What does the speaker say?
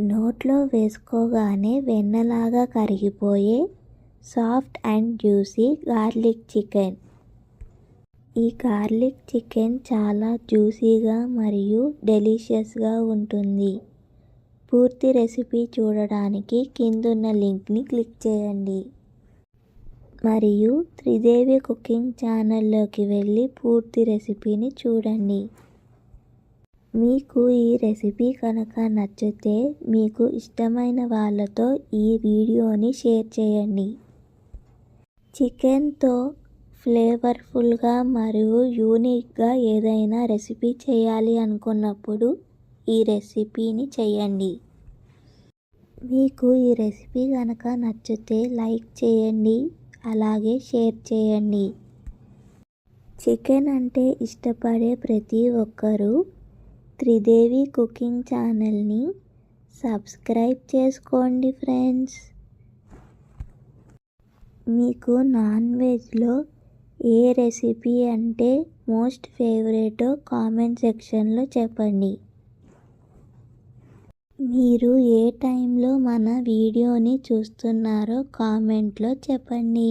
నోట్లో వేసుకోగానే వెన్నలాగా కరిగిపోయే soft and juicy garlic chicken. ఈ గార్లిక్ చికెన్ చాలా జ్యూసీగా మరియు డెలిషియస్గా ఉంటుంది. పూర్తి రెసిపీ చూడడానికి కిందున్న లింక్ని క్లిక్ చేయండి మరియు త్రిదేవి కుకింగ్ ఛానల్లోకి వెళ్ళి పూర్తి రెసిపీని చూడండి. మీకు ఈ రెసిపీ కనుక నచ్చితే మీకు ఇష్టమైన వాళ్ళతో ఈ వీడియోని షేర్ చేయండి. చికెన్తో ఫ్లేవర్ఫుల్గా మరియు యూనిక్గా ఏదైనా రెసిపీ చేయాలి అనుకున్నప్పుడు ఈ రెసిపీని చేయండి. మీకు ఈ రెసిపీ కనుక నచ్చితే లైక్ చేయండి, అలాగే షేర్ చేయండి. చికెన్ అంటే ఇష్టపడే ప్రతి ఒక్కరూ త్రిదేవి కుకింగ్ ఛానల్ని సబ్స్క్రైబ్ చేసుకోండి ఫ్రెండ్స్. మీకు నాన్ వెజ్లో ఏ రెసిపీ అంటే మోస్ట్ ఫేవరెటో కామెంట్ సెక్షన్లో చెప్పండి. మీరు ఏ టైంలో మన వీడియోని చూస్తున్నారో కామెంట్లో చెప్పండి.